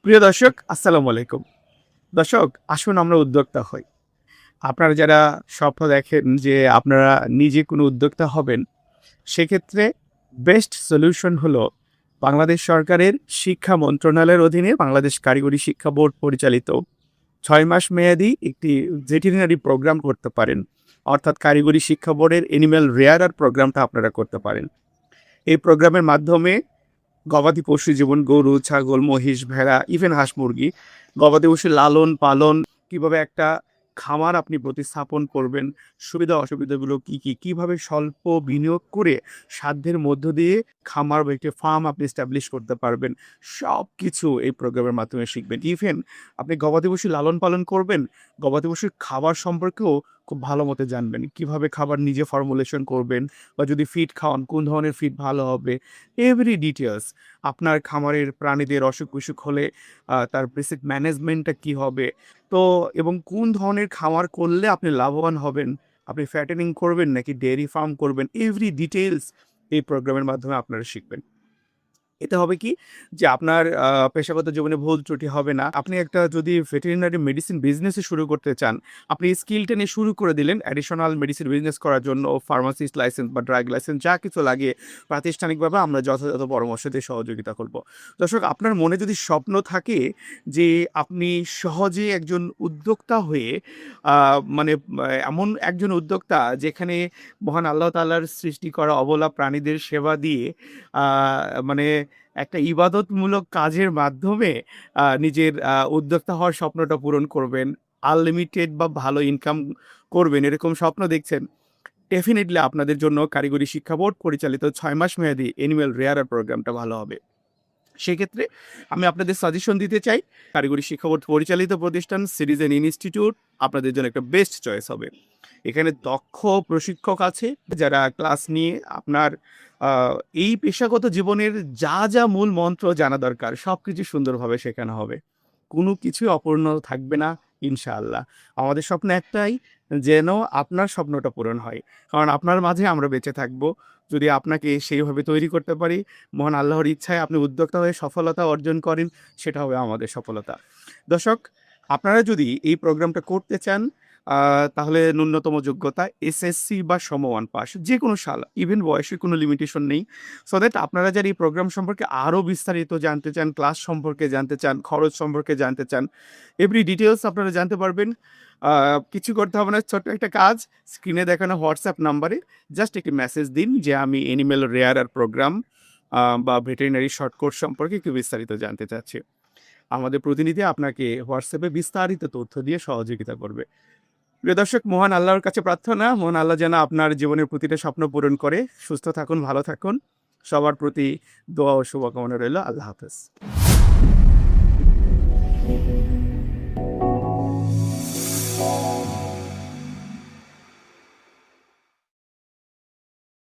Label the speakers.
Speaker 1: প্রিয় দর্শক, আসসালামু আলাইকুম। দর্শক, আসুন আমরা উদ্যোক্তা হই। আপনারা যারা স্বপ্ন দেখেন যে আপনারা নিজে কোনো উদ্যোক্তা হবেন, সেক্ষেত্রে বেস্ট সলিউশন হলো বাংলাদেশ সরকারের শিক্ষা মন্ত্রণালয়ের অধীনে বাংলাদেশ কারিগরি শিক্ষা বোর্ড পরিচালিত ৬ মাস মেয়াদি একটি ভেটেরিনারি প্রোগ্রাম করতে পারেন। অর্থাৎ কারিগরি শিক্ষা বোর্ডের অ্যানিম্যাল রেয়ারার প্রোগ্রামটা আপনারা করতে পারেন। এই প্রোগ্রামের মাধ্যমে গবাদি পশু যেমন গরু, ছাগল, মহিষ, ভেড়া, ইভেন হাঁস, মুরগি, গবাদি পশুর লালন পালন, কিভাবে একটা খামার আপনি প্রতিস্থাপন করবেন, সুবিধা অসুবিধাগুলো কী, কী? কিভাবে স্বল্প বিনিয়োগ করে সাধ্যের মধ্য দিয়ে খামার বা একটি ফার্ম আপনি এস্টাবলিশ করতে পারবেন। সবকিছু এই প্রোগ্রামের মাধ্যমে শিখবেন। ইভেন আপনি গবাদি পশু লালন পালন করবেন, গবাদি পশুর খাবার সম্পর্কেও খুব ভালো মতো জানবেন। কিভাবে খাবার নিজে ফর্মুলেশন করবেন বা যদি ফিড খাওয়ান, কোন ধরনের ফিড ভালো হবে? এভরি ডিটেইলস আপনার খামারের প্রাণীদের অসুখ-বিসুখ হলে তার বেসিক ম্যানেজমেন্টটা কী হবে? তো এবং কোন ধরনের খামার করলে আপনি লাভবান হবেন? আপনি ফ্যাটেনিং করবেন নাকি ডেয়ারি ফার্ম করবেন? এভরি ডিটেইলস এই প্রোগ্রামের মাধ্যমে আপনারা শিখবেন। এতে হবে কি যে আপনার পেশাগত জীবনে ভুল ত্রুটি হবে না। আপনি একটা যদি ভেটেরিনারি মেডিসিন বিজনেসই শুরু করতে চান, আপনি এই স্কিলটা নিয়ে শুরু করে দিলেন অ্যাডিশনাল মেডিসিন বিজনেস করার জন্য ফার্মাসিস্ট লাইসেন্স বা ড্রাগ লাইসেন্স যা কিছু লাগে প্রাতিষ্ঠানিকভাবে আমরা যথাযথ পরামর্শ দিয়ে সহযোগিতা করব। দর্শক, আপনার মনে যদি স্বপ্ন থাকে যে আপনি সহজে একজন উদ্যোক্তা হয়ে আ মানে এমন একজন উদ্যোক্তা যেখানে মহান আল্লাহ তাআলার সৃষ্টি করা অবলা প্রাণীদের সেবা দিয়ে আ মানে একটা ইবাদতমূলক কাজের মাধ্যমে নিজের উদ্যোক্তা হওয়ার স্বপ্নটা পূরণ করবেন। আনলিমিটেড বা ভালো ইনকাম করবেন এরকম স্বপ্ন দেখছেন। ডেফিনিটলি আপনাদের জন্য কারিগরি শিক্ষা বোর্ড পরিচালিত ৬ মাস মেয়াদী অ্যানিম্যাল রেয়ার প্রোগ্রামটা ভালো হবে। সেক্ষেত্রে আমি আপনাদের সাজেশন দিতে চাই, কারিগরি শিক্ষা বোর্ড পরিচালিত প্রতিষ্ঠান সিটিজেন ইনস্টিটিউট আপনাদের জন্য একটা বেস্ট চয়েস হবে। এখানে দক্ষ প্রশিক্ষক আছে যারা ক্লাস নিয়ে আপনার আ এই পেশাগত জীবনের যা, যা মূল মন্ত্র জানা দরকার সবকিছু সুন্দরভাবে শেখানো হবে। কোনো কিছুই অপূর্ণ থাকবে না ইনশাআল্লাহ। আমাদের স্বপ্ন একটাই, যেন আপনার স্বপ্নটা পূরণ হয়। কারণ আপনার মাঝে আমরা বেঁচে থাকবো। যদি আপনাকে সেইভাবে তৈরি করতে পারি, মহান আল্লাহর ইচ্ছায় আপনি উদ্যোক্তা হয়ে সফলতা অর্জন করেন, সেটা হবে আমাদের সফলতা। দর্শক, আপনারা যদি এই প্রোগ্রামটা করতে চান, আ তাহলে ন্যূনতম যোগ্যতা এসএসসি বা সমমান পাস। যেকোনো সাল, ইভেন বয়সের কোনো লিমিটেশন নেই। সো দ্যাট আপনারা যারা এই প্রোগ্রাম সম্পর্কে আরো বিস্তারিত জানতে চান, ক্লাস সম্পর্কে জানতে চান, খরচ সম্পর্কে জানতে চান, এভরি ডিটেইলস আপনারা জানতে পারবেন। আ কিছু করতে হবে না, ছোট্ট একটা কাজ, স্ক্রিনে দেখানো হোয়াটসঅ্যাপ নাম্বারে জাস্ট একটি মেসেজ দিন যে আমি অ্যানিমেল রেয়ারার প্রোগ্রাম বা ভেটেরিনারি শর্ট কোর্স সম্পর্কে একটু বিস্তারিত জানতে চাচ্ছি। আমাদের প্রতিনিধি আপনাকে হোয়াটসঅ্যাপে বিস্তারিত তথ্য দিয়ে সহযোগিতা করবে। প্রিয় দর্শক, মহান আল্লাহর কাছে প্রার্থনা, মহান আল্লাহ যেন আপনার জীবনের প্রতিটা স্বপ্ন পূরণ করে। সুস্থ থাকুন, ভালো থাকুন। সবার প্রতি দোয়া ও শুভকামনা রইল। আল্লাহ হাফেজ।